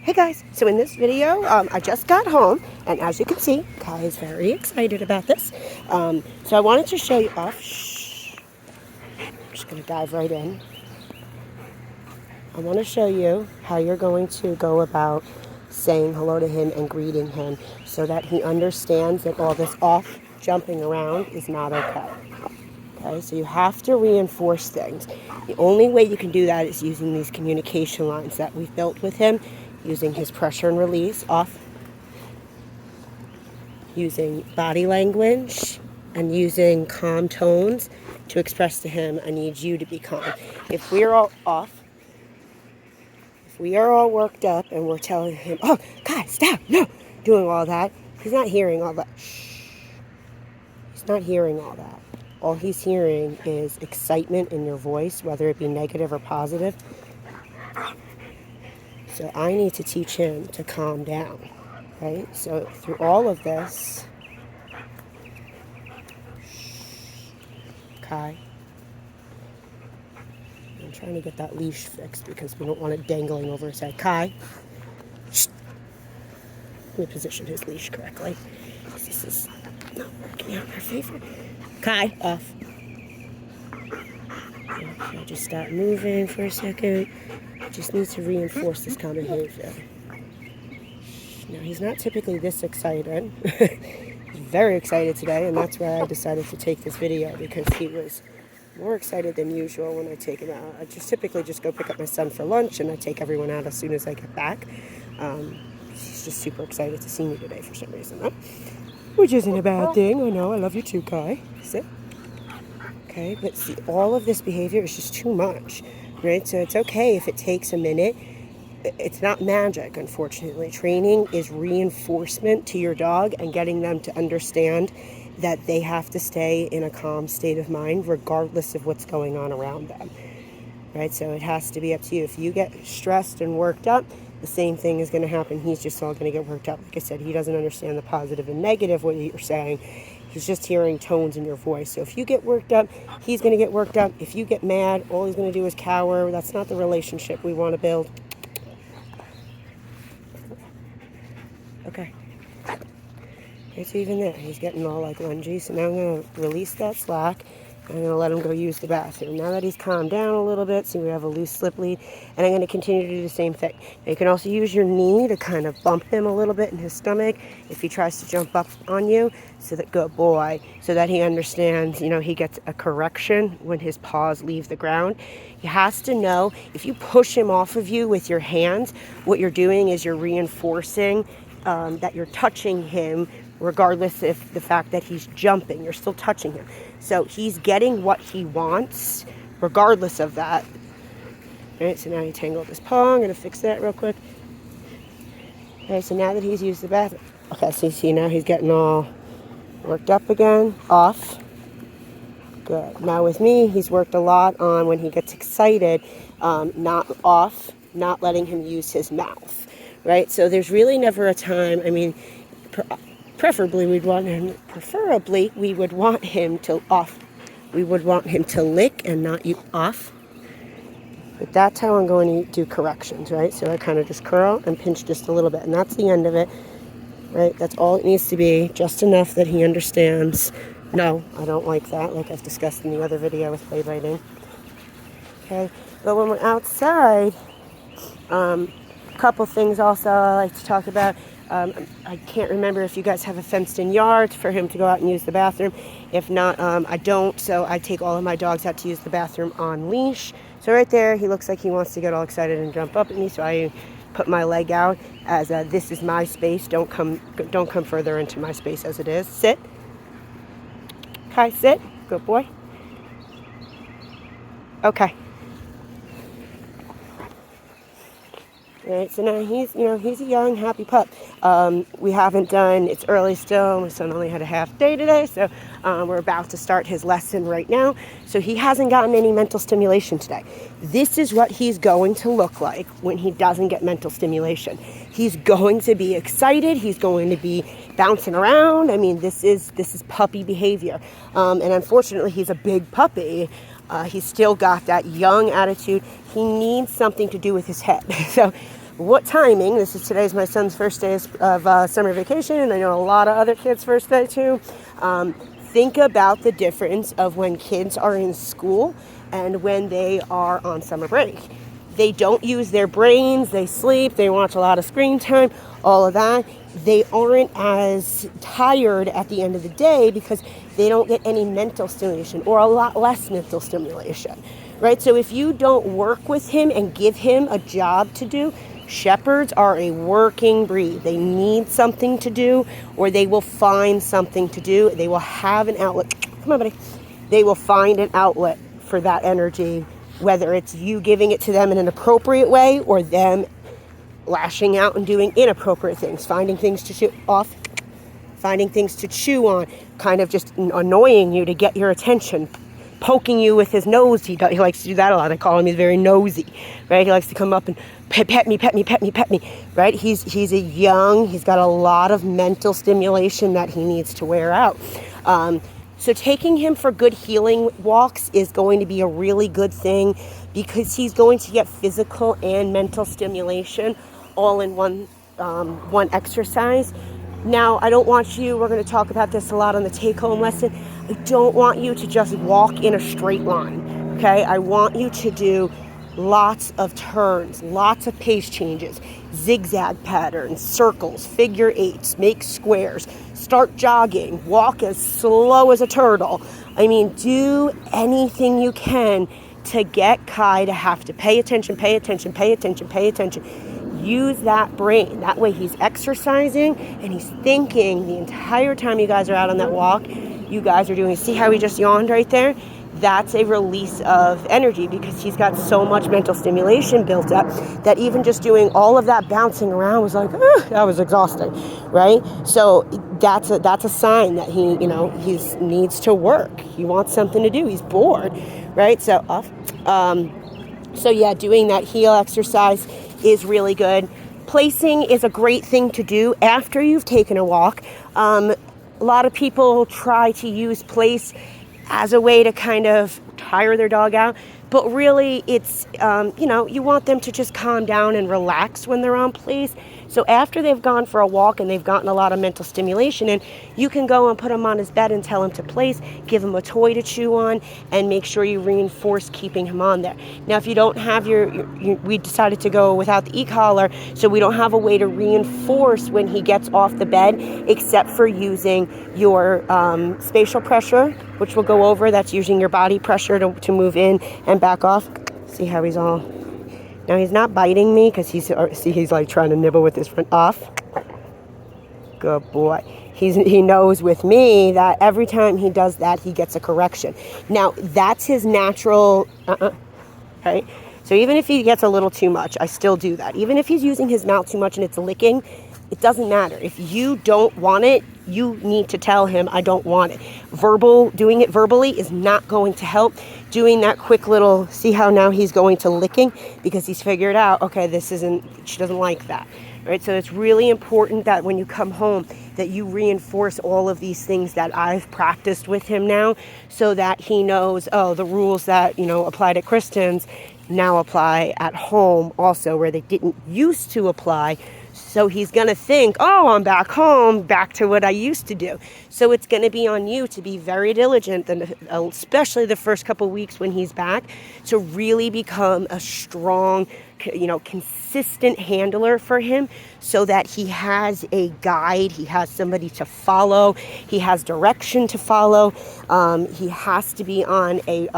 Hey guys, so in this video, I just got home, and as you can see, Kai is very excited about this. So I wanted to show you off. Shh. I'm just going to dive right in. I want to show you how you're going to go about saying hello to him and greeting him so that he understands that all this off jumping around is not okay. Okay, so you have to reinforce things. The only way you can do that is using these communication lines that we've built with him, using his pressure and release off, using body language, and using calm tones to express to him, I need you to be calm. If we're all off, if we are all worked up and we're telling him, oh, God, stop, no, doing all that, he's not hearing all that. Shh. He's not hearing all that. All he's hearing is excitement in your voice, whether it be negative or positive. So I need to teach him to calm down, right? So through all of this, Kai, I'm trying to get that leash fixed because we don't want it dangling over his head. Kai, shh. Let me position his leash correctly. This is not working out in our favor. Kai, off. Okay, I just stop moving for a second. Just need to reinforce this calm behavior. Now, he's not typically this excited. He's very excited today, and that's why I decided to take this video, because he was more excited than usual when I take him out. I just typically just go pick up my son for lunch, and I take everyone out as soon as I get back. He's just super excited to see me today for some reason, huh? Which isn't a bad thing. I know. I love you too, Kai. Sit. Okay, but see, all of this behavior is just too much, right? So it's okay if it takes a minute. It's not magic, unfortunately. Training is reinforcement to your dog and getting them to understand that they have to stay in a calm state of mind regardless of what's going on around them, right? So it has to be up to you. If you get stressed and worked up, the same thing is going to happen. He's just all going to get worked up. Like I said, he doesn't understand the positive and negative what you're saying. He's just hearing tones in your voice. So if you get worked up, he's going to get worked up. If you get mad, all he's going to do is cower. That's not the relationship we want to build. Okay. It's even there. He's getting all like lungy. So now I'm going to release that slack. I'm going to let him go use the bathroom. Now that he's calmed down a little bit, see we have a loose slip lead, and I'm going to continue to do the same thing. Now you can also use your knee to kind of bump him a little bit in his stomach if he tries to jump up on you, so that, good boy, so that he understands, he gets a correction when his paws leave the ground. He has to know if you push him off of you with your hands, what you're doing is you're reinforcing that you're touching him regardless of the fact that he's jumping. You're still touching him. So he's getting what he wants regardless of that. All right, so now he tangled his paw. I'm going to fix that real quick. Okay, so now that he's used the bathroom. Okay, so you see now he's getting all worked up again. Off. Good. Now with me, he's worked a lot on when he gets excited, not off, not letting him use his mouth. Right? So there's really never a time, preferably we would want him to off. We would want him to lick and not you off. But that's how I'm going to do corrections, right? So I kind of just curl and pinch just a little bit, and that's the end of it, right? That's all it needs to be, just enough that he understands, no, I don't like that, like I've discussed in the other video with play biting. Okay, but when we're outside, couple things also I like to talk about. I can't remember if you guys have a fenced-in yard for him to go out and use the bathroom. If not, I don't, so I take all of my dogs out to use the bathroom on leash. So right there, he looks like he wants to get all excited and jump up at me, so I put my leg out as this is my space. Don't come further into my space as it is. Sit. Kai, sit. Good boy. Okay. Right, so now he's a young, happy pup. We haven't done, it's early still, my son only had a half day today, so we're about to start his lesson right now. So he hasn't gotten any mental stimulation today. This is what he's going to look like when he doesn't get mental stimulation. He's going to be excited, he's going to be bouncing around. This is puppy behavior. And unfortunately, he's a big puppy. He's still got that young attitude. He needs something to do with his head. So what timing, today's my son's first day of summer vacation, and I know a lot of other kids' first day too. Think about the difference of when kids are in school and when they are on summer break. They don't use their brains, they sleep, they watch a lot of screen time, all of that. They aren't as tired at the end of the day because they don't get any mental stimulation, or a lot less mental stimulation, right? So if you don't work with him and give him a job to do, shepherds are a working breed. They need something to do, or they will find something to do. They will have an outlet. Come on, buddy. They will find an outlet for that energy, whether it's you giving it to them in an appropriate way or them lashing out and doing inappropriate things, finding things to chew off, finding things to chew on, kind of just annoying you to get your attention, poking you with his nose. He likes to do that a lot. I call him, he's very nosy, right? He likes to come up and pet me, right? He's got a lot of mental stimulation that he needs to wear out. So taking him for good healing walks is going to be a really good thing, because he's going to get physical and mental stimulation all in one exercise. Now, I don't want you, we're going to talk about this a lot on the take-home lesson, I don't want you to just walk in a straight line, okay? I want you to do lots of turns, lots of pace changes, zigzag patterns, circles, figure eights, make squares, start jogging, walk as slow as a turtle. I mean, do anything you can to get Kai to have to pay attention. Use that brain. That way he's exercising and he's thinking the entire time you guys are out on that walk. You guys are doing, see how he just yawned right there? That's a release of energy, because he's got so much mental stimulation built up that even just doing all of that bouncing around was like, that was exhausting, right? So that's a sign that he needs to work. He wants something to do. He's bored, right? So doing that heel exercise is really good. Placing is a great thing to do after you've taken a walk. A lot of people try to use place as a way to kind of tire their dog out. But really, it's, you want them to just calm down and relax when they're on place. So after they've gone for a walk and they've gotten a lot of mental stimulation in, you can go and put him on his bed and tell him to place, give him a toy to chew on, and make sure you reinforce keeping him on there. Now, if you don't have we decided to go without the e-collar, so we don't have a way to reinforce when he gets off the bed, except for using your spatial pressure, which we'll go over. That's using your body pressure to move in and back off. See how he's all... Now he's not biting me because he's like trying to nibble with his front off. Good boy. He knows with me that every time he does that, he gets a correction. Now that's his natural, right? So even if he gets a little too much, I still do that. Even if he's using his mouth too much and it's licking, it doesn't matter. If you don't want it, you need to tell him, I don't want it. Doing it verbally is not going to help. Doing that quick little, see how now he's going to licking because he's figured out, okay, she doesn't like that, right? So it's really important that when you come home that you reinforce all of these things that I've practiced with him now, so that he knows, the rules that, applied at Kristen's now apply at home also, where they didn't used to apply. So he's going to think, I'm back home, back to what I used to do. So it's going to be on you to be very diligent, and especially the first couple of weeks when he's back, to really become a strong, consistent handler for him, so that he has a guide, he has somebody to follow, he has direction to follow. He has to be on a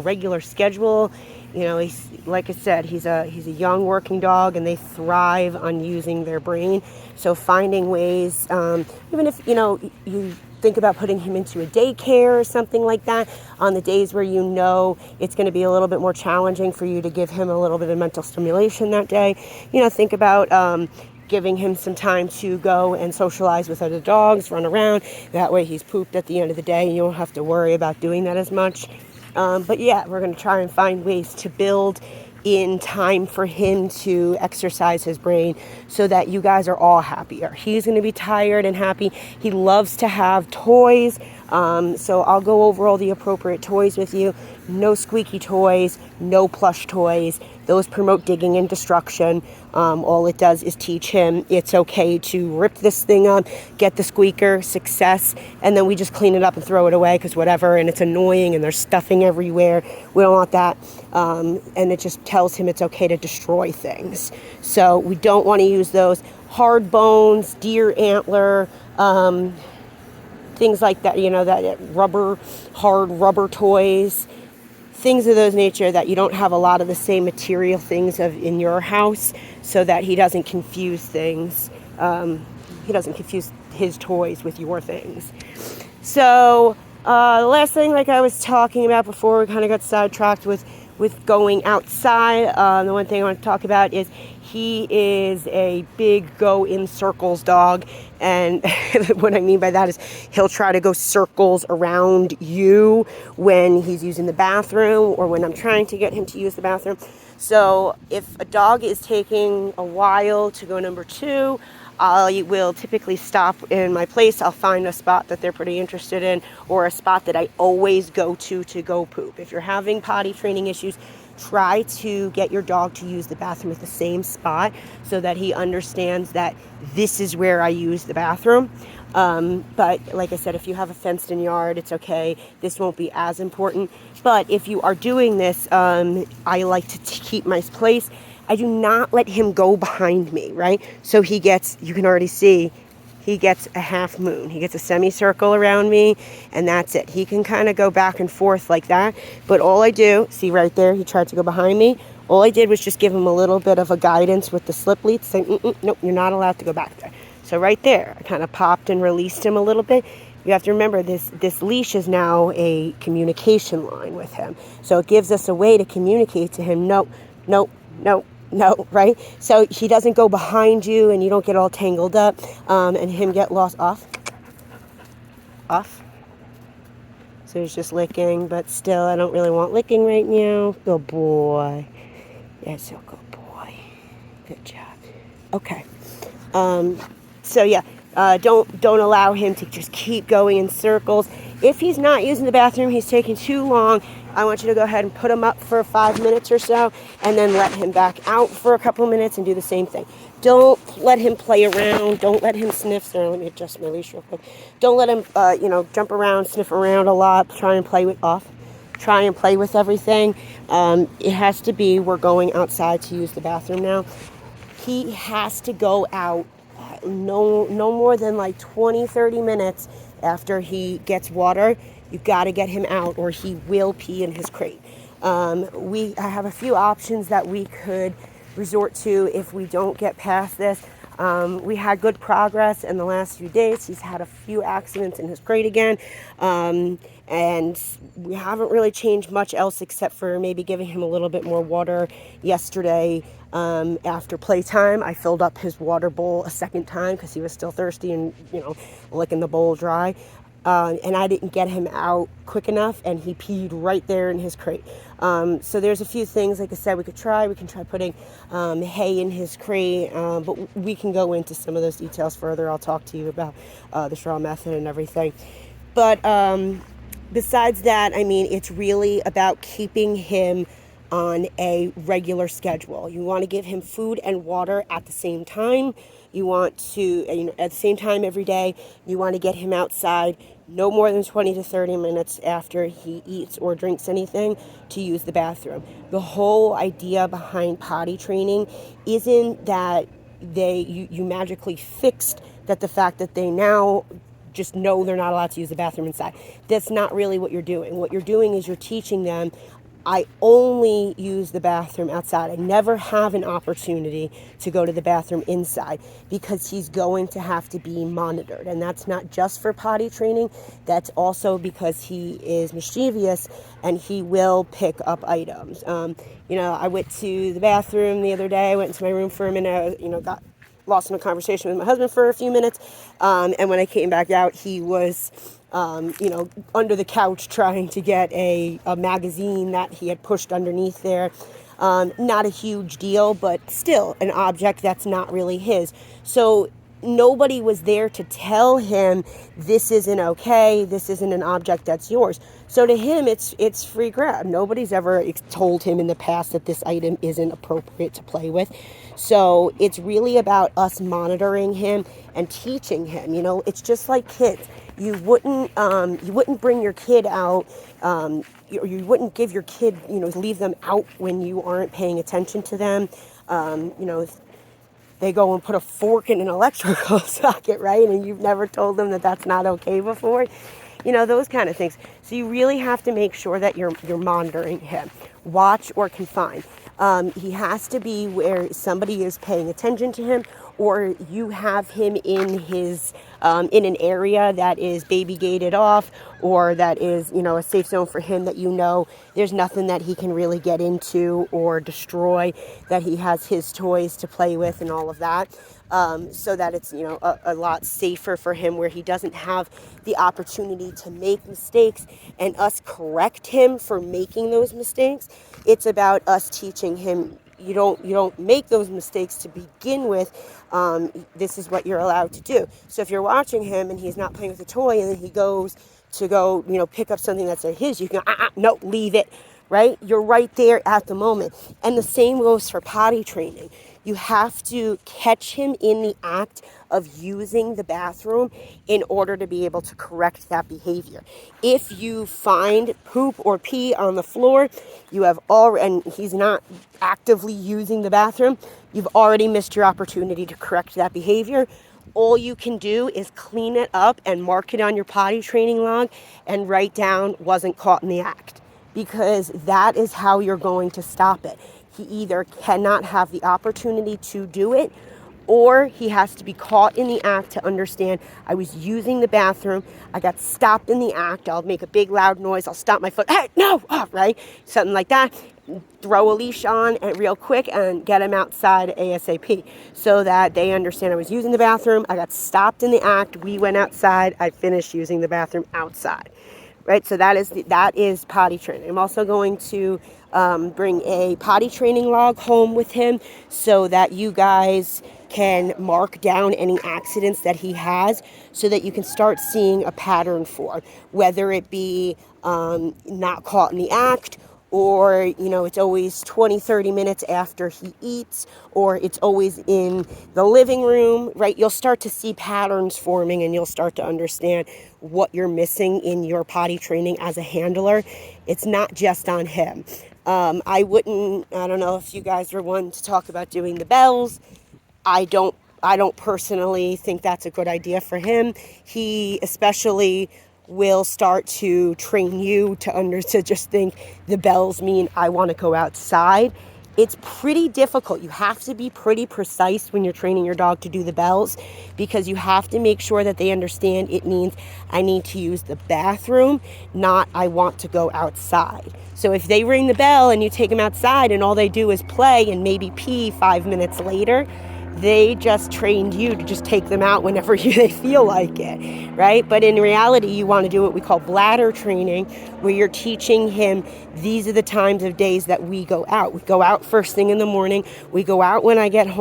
regular schedule. He's, like I said, he's a young working dog, and they thrive on using their brain. So finding ways, even if, you think about putting him into a daycare or something like that, on the days where it's going to be a little bit more challenging for you to give him a little bit of mental stimulation that day. Think about giving him some time to go and socialize with other dogs, run around. That way he's pooped at the end of the day, and you don't have to worry about doing that as much. But yeah, we're going to try and find ways to build in time for him to exercise his brain, so that you guys are all happier. He's going to be tired and happy. He loves to have toys. So I'll go over all the appropriate toys with you. No squeaky toys, no plush toys. Those promote digging and destruction. All it does is teach him it's okay to rip this thing up, get the squeaker, success, and then we just clean it up and throw it away because whatever, and it's annoying and there's stuffing everywhere. We don't want that. And it just tells him it's okay to destroy things. So we don't want to use those. Hard bones, deer antler, things like that, that hard rubber toys, things of those nature that you don't have a lot of the same material things in your house, so that he doesn't confuse things. He doesn't confuse his toys with your things. So the last thing, like I was talking about before, we kind of got sidetracked with going outside. The one thing I want to talk about is he is a big go in circles dog. And what I mean by that is he'll try to go circles around you when he's using the bathroom or when I'm trying to get him to use the bathroom. So if a dog is taking a while to go number 2, I will typically stop in my place. I'll find a spot that they're pretty interested in, or a spot that I always go to go poop. If you're having potty training issues, try to get your dog to use the bathroom at the same spot so that he understands that this is where I use the bathroom. But like I said, if you have a fenced-in yard, it's okay. This won't be as important. But if you are doing this, I like to keep my place. I do not let him go behind me, right? So he gets, you can already see, he gets a half moon. He gets a semicircle around me, and that's it. He can kind of go back and forth like that. But all I do, see right there, he tried to go behind me. All I did was just give him a little bit of a guidance with the slip lead, saying, nope, you're not allowed to go back there. So right there, I kind of popped and released him a little bit. You have to remember this leash is now a communication line with him. So it gives us a way to communicate to him, no, right? So he doesn't go behind you and you don't get all tangled up and him get lost. Off. So he's just licking, but still I don't really want licking right now. Good boy. Yes, a good boy. Good job. Okay. So yeah, don't allow him to just keep going in circles. If he's not using the bathroom, he's taking too long, I want you to go ahead and put him up for 5 minutes or so, and then let him back out for a couple minutes and do the same thing. Don't let him play around. Don't let him sniff. Sorry, let me adjust my leash real quick. Don't let him, jump around, sniff around a lot. Try and play with everything. It has to be, we're going outside to use the bathroom now. He has to go out no more than like 20, 30 minutes after he gets water. You've got to get him out or he will pee in his crate. I have a few options that we could resort to if we don't get past this. We had good progress in the last few days. He's had a few accidents in his crate again. And we haven't really changed much else except for maybe giving him a little bit more water. Yesterday, after playtime, I filled up his water bowl a second time because he was still thirsty and, licking the bowl dry. And I didn't get him out quick enough, and he peed right there in his crate. So there's a few things, like I said, we can try putting hay in his crate, but we can go into some of those details further. I'll talk to you about the straw method and everything. But besides that, it's really about keeping him on a regular schedule. You want to give him food and water at the same time. You want to, at the same time every day, you want to get him outside no more than 20 to 30 minutes after he eats or drinks anything to use the bathroom. The whole idea behind potty training isn't that you magically fixed that the fact that they now just know they're not allowed to use the bathroom inside. That's not really what you're doing. What you're doing is you're teaching them, I only use the bathroom outside. I never have an opportunity to go to the bathroom inside because he's going to have to be monitored. And that's not just for potty training. That's also because he is mischievous and he will pick up items. I went to the bathroom the other day. I went into my room for a minute, got lost in a conversation with my husband for a few minutes. And when I came back out, he was under the couch trying to get a magazine that he had pushed underneath there. Not a huge deal, but still an object that's not really his. So nobody was there to tell him this isn't okay, this isn't an object that's yours. So to him, it's free grab. Nobody's ever told him in the past that this item isn't appropriate to play with. So it's really about us monitoring him and teaching him. You know, it's just like kids. You wouldn't bring your kid out. You wouldn't give your kid, leave them out when you aren't paying attention to them. They go and put a fork in an electrical socket, right? And you've never told them that that's not okay before. Those kind of things. So you really have to make sure that you're monitoring him. Watch or confine. He has to be where somebody is paying attention to him, or you have him in his in an area that is baby gated off, or that is a safe zone for him, that there's nothing that he can really get into or destroy, that he has his toys to play with and all of that. So that it's a lot safer for him, where he doesn't have the opportunity to make mistakes and us correct him for making those mistakes. It's about us teaching him, you don't make those mistakes to begin with. This is what you're allowed to do. So if you're watching him and he's not playing with a toy, and then he goes to go pick up something that's his, you can go, no, leave it. Right? You're right there at the moment. And the same goes for potty training. You have to catch him in the act of using the bathroom in order to be able to correct that behavior. If you find poop or pee on the floor, and he's not actively using the bathroom, you've already missed your opportunity to correct that behavior. All you can do is clean it up and mark it on your potty training log and write down "wasn't caught in the act." Because that is how you're going to stop it. He either cannot have the opportunity to do it, or he has to be caught in the act to understand, I was using the bathroom, I got stopped in the act, I'll make a big loud noise, I'll stomp my foot, hey, no, right? Something like that. Throw a leash on real quick and get him outside ASAP, so that they understand I was using the bathroom, I got stopped in the act, we went outside, I finished using the bathroom outside. Right, so that is potty training. I'm also going to bring a potty training log home with him, so that you guys can mark down any accidents that he has, so that you can start seeing a pattern for whether it be not caught in the act, or it's always 20-30 minutes after he eats, or it's always in the living room, right? You'll start to see patterns forming, and you'll start to understand what you're missing in your potty training as a handler. It's not just on him. I don't know if you guys are one to talk about doing the bells. I don't personally think that's a good idea for him. He especially will start to train you to just think the bells mean I want to go outside. It's pretty difficult. You have to be pretty precise when you're training your dog to do the bells, because you have to make sure that they understand it means I need to use the bathroom, not I want to go outside. So if they ring the bell and you take them outside and all they do is play and maybe pee 5 minutes later, they just trained you to just take them out whenever they feel like it, right? But in reality, you want to do what we call bladder training, where you're teaching him these are the times of days that we go out. We go out first thing in the morning. We go out when I get home.